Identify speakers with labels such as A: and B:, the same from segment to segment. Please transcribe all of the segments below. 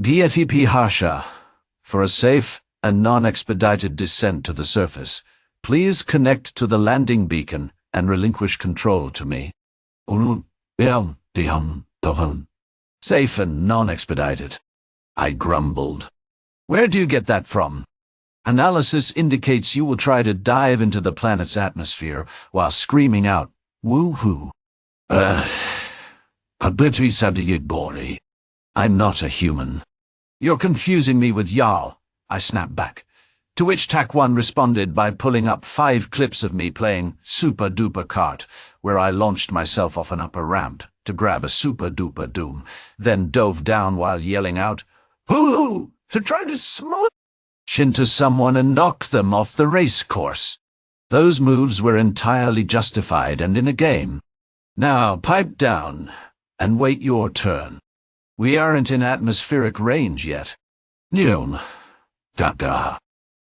A: DFEP Haasha. For a safe and non-expedited descent to the surface, please connect to the landing beacon and relinquish control to me. Safe and non-expedited, I grumbled. Where do you get that from? Analysis indicates you will try to dive into the planet's atmosphere while screaming out, woo-hoo. I'm not a human. You're confusing me with Jarl, I snapped back. To which TAC-1 responded by pulling up 5 clips of me playing Super Duper Kart, where I launched myself off an upper ramp to grab a Super Duper Doom, then dove down while yelling out, hoo-hoo, to try to smash into someone and knock them off the race course. Those moves were entirely justified and in a game. Now pipe down and wait your turn. We aren't in atmospheric range yet.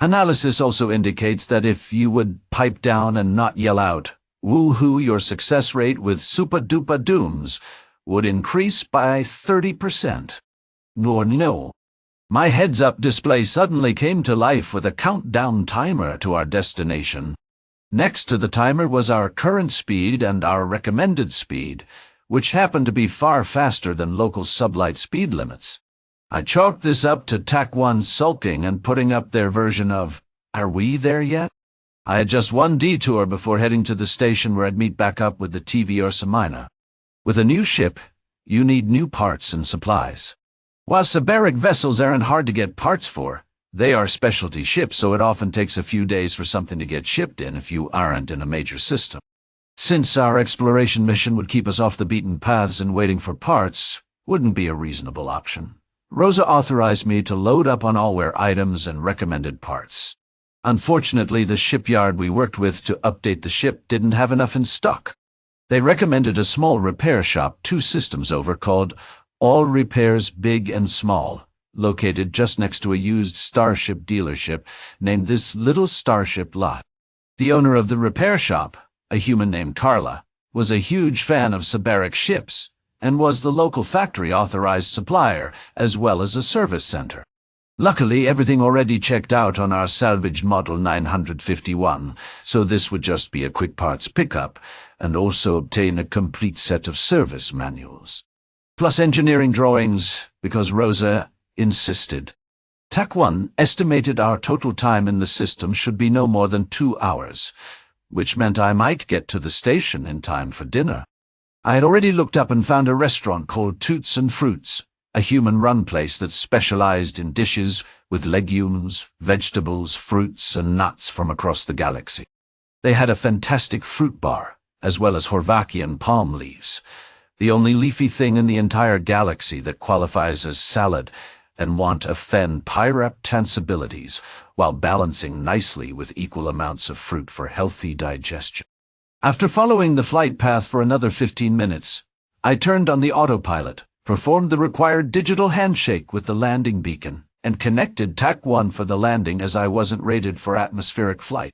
A: Analysis also indicates that if you would pipe down and not yell out, woo-hoo, your success rate with Super Duper Dooms would increase by 30%. No. My heads-up display suddenly came to life with a countdown timer to our destination. Next to the timer was our current speed and our recommended speed, which happened to be far faster than local sublight speed limits. I chalked this up to TAC-1 sulking and putting up their version of, are we there yet? I had just one detour before heading to the station where I'd meet back up with the TV Ursa Minor. With a new ship, you need new parts and supplies. While Sabaric vessels aren't hard to get parts for, they are specialty ships, so it often takes a few days for something to get shipped in if you aren't in a major system. Since our exploration mission would keep us off the beaten paths and waiting for parts wouldn't be a reasonable option, Rosa authorized me to load up on Allware items and recommended parts. Unfortunately, the shipyard we worked with to update the ship didn't have enough in stock. They recommended a small repair shop 2 systems over called All Repairs Big and Small, located just next to a used starship dealership named This Little Starship Lot. The owner of the repair shop, a human named Carla, was a huge fan of Sabaric ships and was the local factory-authorized supplier as well as a service center. Luckily, everything already checked out on our salvaged Model 951, so this would just be a quick parts pickup and also obtain a complete set of service manuals. Plus engineering drawings, because Rosa insisted. TAC-1 estimated our total time in the system should be no more than 2 hours, which meant I might get to the station in time for dinner. I had already looked up and found a restaurant called Toots and Fruits, a human-run place that specialized in dishes with legumes, vegetables, fruits, and nuts from across the galaxy. They had a fantastic fruit bar, as well as Horvakian palm leaves, the only leafy thing in the entire galaxy that qualifies as salad and won't offend Py'rapt'ch sensibilities, while balancing nicely with equal amounts of fruit for healthy digestion. After following the flight path for another 15 minutes, I turned on the autopilot, performed the required digital handshake with the landing beacon, and connected TAC-1 for the landing as I wasn't rated for atmospheric flight.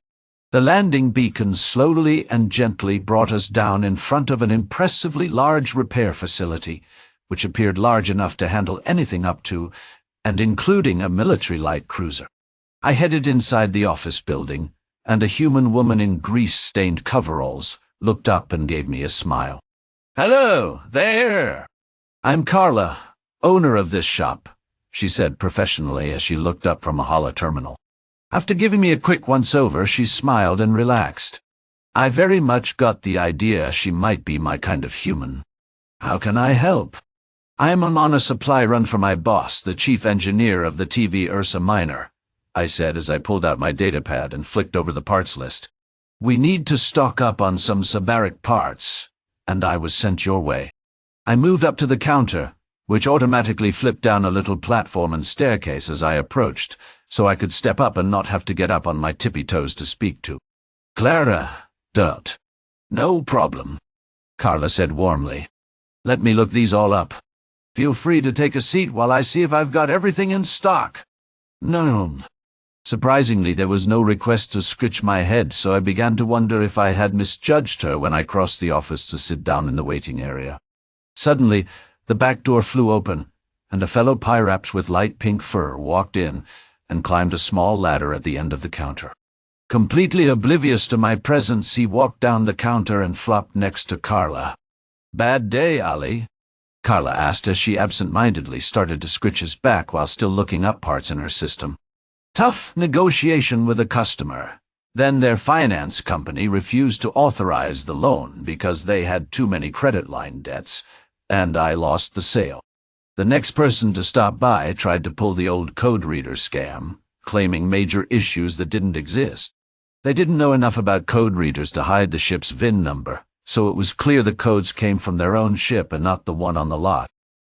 A: The landing beacon slowly and gently brought us down in front of an impressively large repair facility, which appeared large enough to handle anything up to and including a military light cruiser. I headed inside the office building, and a human woman in grease-stained coveralls looked up and gave me a smile. "Hello, there! I'm Carla, owner of this shop," she said professionally as she looked up from a holo terminal. After giving me a quick once-over, she smiled and relaxed. I very much got the idea she might be my kind of human. "How can I help?" "I'm on a supply run for my boss, the chief engineer of the TV Ursa Minor," I said as I pulled out my datapad and flicked over the parts list. "We need to stock up on some Sabaric parts, and I was sent your way." I moved up to the counter, which automatically flipped down a little platform and staircase as I approached, so I could step up and not have to get up on my tippy toes to speak to. "Clara, dirt. No problem," Carla said warmly. "Let me look these all up. Feel free to take a seat while I see if I've got everything in stock." "No." Surprisingly, there was no request to scratch my head, so I began to wonder if I had misjudged her when I crossed the office to sit down in the waiting area. Suddenly, the back door flew open, and a fellow Py'rapt'ch with light pink fur walked in and climbed a small ladder at the end of the counter. Completely oblivious to my presence, he walked down the counter and flopped next to Carla. "Bad day, Ali?" Carla asked as she absent-mindedly started to scritch his back while still looking up parts in her system. "Tough negotiation with a customer. Then their finance company refused to authorize the loan because they had too many credit line debts, and I lost the sale. The next person to stop by tried to pull the old code reader scam, claiming major issues that didn't exist. They didn't know enough about code readers to hide the ship's VIN number, so it was clear the codes came from their own ship and not the one on the lot.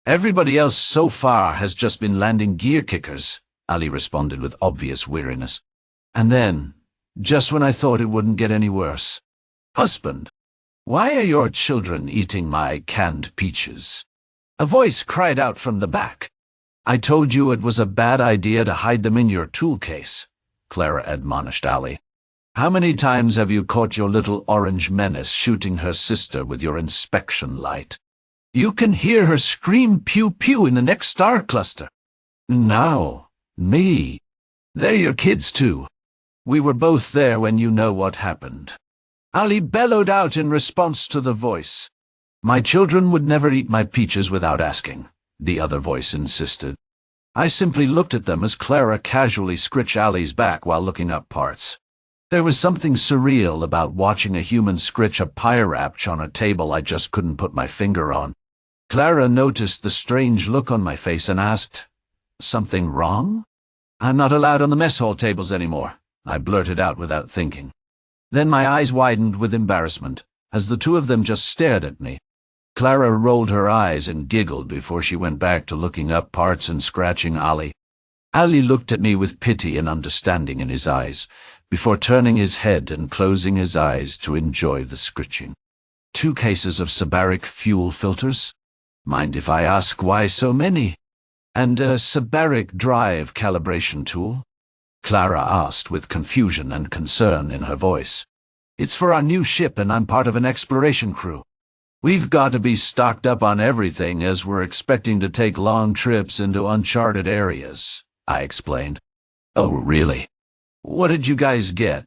A: Everybody else so far has just been landing gear kickers," Ali responded with obvious weariness. "And then, just when I thought it wouldn't get any worse. Husband, why are your children eating my canned peaches?" A voice cried out from the back. "I told you it was a bad idea to hide them in your tool case," Clara admonished Ali. "How many times have you caught your little orange menace shooting her sister with your inspection light? You can hear her scream pew-pew in the next star cluster. Now, me. They're your kids too. We were both there when you know what happened." Ali bellowed out in response to the voice. "My children would never eat my peaches without asking," the other voice insisted. I simply looked at them as Clara casually scritched Ali's back while looking up parts. There was something surreal about watching a human scritch a Py'rapt'ch on a table I just couldn't put my finger on. Clara noticed the strange look on my face and asked, "Something wrong?" "I'm not allowed on the mess hall tables anymore," I blurted out without thinking. Then my eyes widened with embarrassment, as the two of them just stared at me. Clara rolled her eyes and giggled before she went back to looking up parts and scratching Ali. Ali looked at me with pity and understanding in his eyes, before turning his head and closing his eyes to enjoy the scritching. 2 cases of Sabaric fuel filters? Mind if I ask why so many? And a Sabaric drive calibration tool? Clara asked with confusion and concern in her voice. "It's for our new ship and I'm part of an exploration crew. We've got to be stocked up on everything as we're expecting to take long trips into uncharted areas," I explained. "Oh, really? What did you guys get?"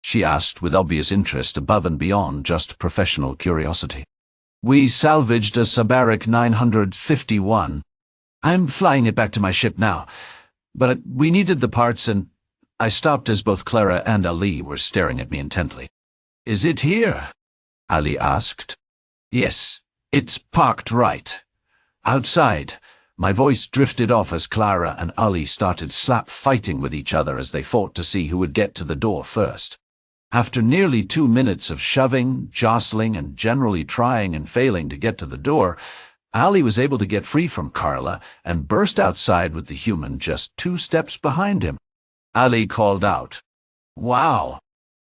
A: she asked with obvious interest above and beyond just professional curiosity. "We salvaged a Sabaric 951. I'm flying it back to my ship now, but we needed the parts and—" I stopped as both Clara and Ali were staring at me intently. "Is it here?" Ali asked. "Yes, it's parked right outside." My voice drifted off as Clara and Ali started slap fighting with each other as they fought to see who would get to the door first. After nearly 2 minutes of shoving, jostling, and generally trying and failing to get to the door, Ali was able to get free from Carla and burst outside with the human just 2 steps behind him. Ali called out, "Wow,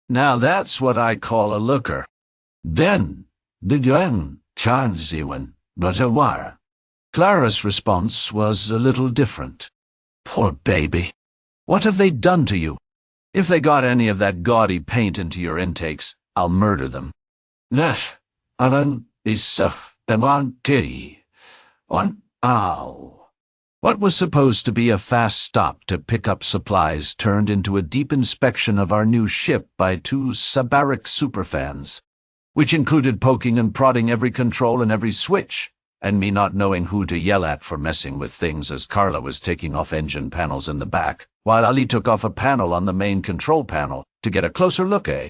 A: now that's what I call a looker. Then, the young Chanziwan, but a wire." Clara's response was a little different. "Poor baby. What have they done to you? If they got any of that gaudy paint into your intakes, I'll murder them." "That, Alan, is on ow." What was supposed to be a fast stop to pick up supplies turned into a deep inspection of our new ship by 2 Sabaric superfans, which included poking and prodding every control and every switch, and me not knowing who to yell at for messing with things as Carla was taking off engine panels in the back, while Ali took off a panel on the main control panel to get a closer look at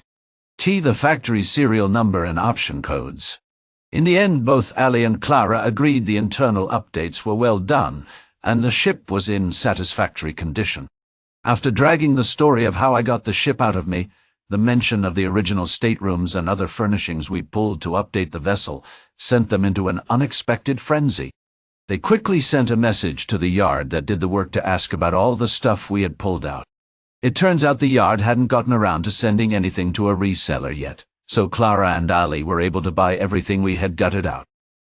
A: the factory serial number and option codes. In the end, both Ali and Clara agreed the internal updates were well done, and the ship was in satisfactory condition. After dragging the story of how I got the ship out of me, the mention of the original staterooms and other furnishings we pulled to update the vessel sent them into an unexpected frenzy. They quickly sent a message to the yard that did the work to ask about all the stuff we had pulled out. It turns out the yard hadn't gotten around to sending anything to a reseller yet, so Clara and Ali were able to buy everything we had gutted out.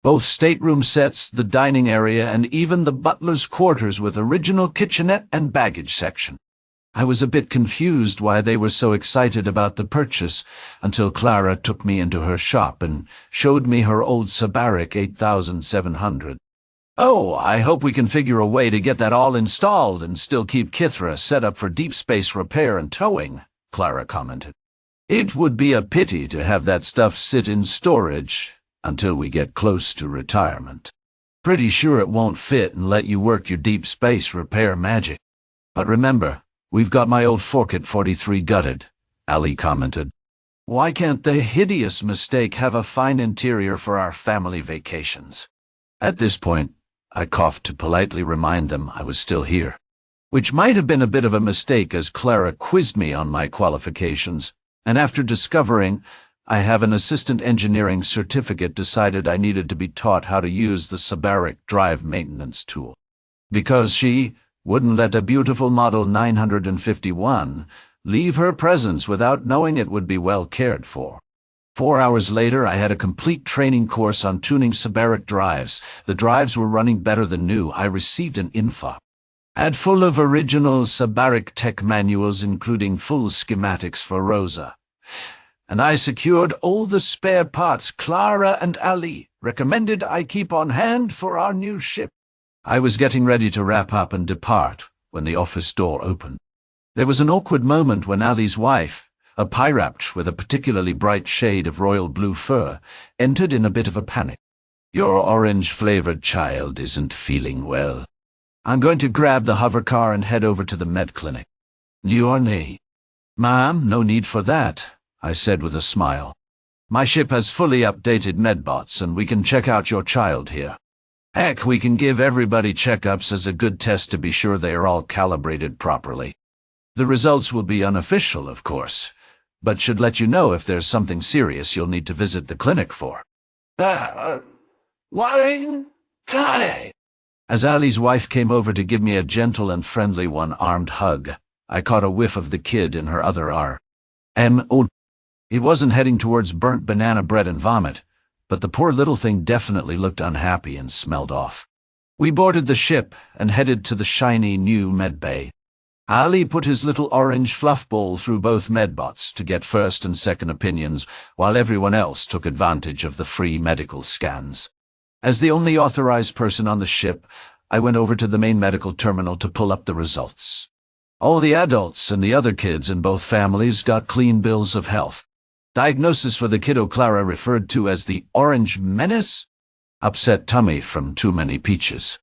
A: Both stateroom sets, the dining area, and even the butler's quarters with original kitchenette and baggage section. I was a bit confused why they were so excited about the purchase until Clara took me into her shop and showed me her old Sabaric 8700. Oh, I hope we can figure a way to get that all installed and still keep Kithra set up for deep space repair and towing, Clara commented. It would be a pity to have that stuff sit in storage until we get close to retirement. Pretty sure it won't fit and let you work your deep space repair magic. But remember, we've got my old Forkit 43 gutted, Ali commented. Why can't the hideous mistake have a fine interior for our family vacations? At this point, I coughed to politely remind them I was still here, which might have been a bit of a mistake as Clara quizzed me on my qualifications, and after discovering I have an assistant engineering certificate, decided I needed to be taught how to use the Sabaric drive maintenance tool. Because she wouldn't let a beautiful Model 951 leave her presence without knowing it would be well cared for. 4 hours later, I had a complete training course on tuning Sabaric drives. The drives were running better than new. I received an info ad full of original Sabaric-tech manuals, including full schematics for Rosa. And I secured all the spare parts Clara and Ali recommended I keep on hand for our new ship. I was getting ready to wrap up and depart when the office door opened. There was an awkward moment when Ali's wife, a Py'rapt'ch with a particularly bright shade of royal blue fur, entered in a bit of a panic. Your orange-flavored child isn't feeling well. I'm going to grab the hover car and head over to the med clinic. Your knee. Ma'am, no need for that, I said with a smile. My ship has fully updated medbots and we can check out your child here. Heck, we can give everybody checkups as a good test to be sure they are all calibrated properly. The results will be unofficial, of course, but should let you know if there's something serious you'll need to visit the clinic for. Why? As Ali's wife came over to give me a gentle and friendly one-armed hug, I caught a whiff of the kid in her other arm. It wasn't heading towards burnt banana bread and vomit, but the poor little thing definitely looked unhappy and smelled off. We boarded the ship and headed to the shiny new medbay. Ali put his little orange fluff ball through both medbots to get first and second opinions, while everyone else took advantage of the free medical scans. As the only authorized person on the ship, I went over to the main medical terminal to pull up the results. All the adults and the other kids in both families got clean bills of health. Diagnosis for the kiddo Clara referred to as the Orange Menace? Upset tummy from too many peaches.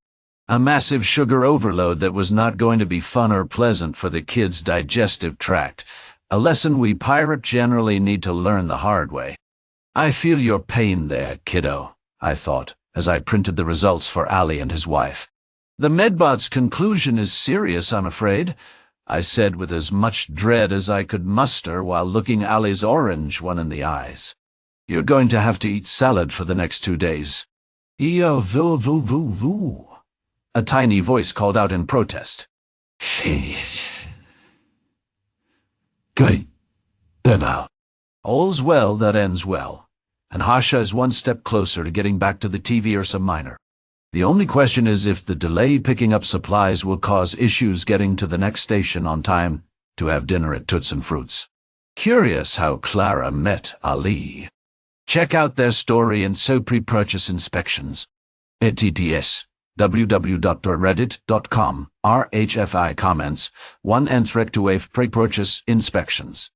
A: A massive sugar overload that was not going to be fun or pleasant for the kid's digestive tract, a lesson we Py'rapt'ch generally need to learn the hard way. I feel your pain there, kiddo, I thought, as I printed the results for Ali and his wife. The medbot's conclusion is serious, I'm afraid, I said with as much dread as I could muster while looking Ali's orange one in the eyes. You're going to have to eat salad for the next 2 days. A tiny voice called out in protest. Good. All's well that ends well, and Haasha is one step closer to getting back to the TV Ursa Minor. The only question is if the delay picking up supplies will cause issues getting to the next station on time to have dinner at Toots and Fruits. Curious how Clara met Ali. Check out their story and so pre-purchase inspections. TTS. www.reddit.com, RHFI comments, 1 Enthrect to waive pre-purchase inspections.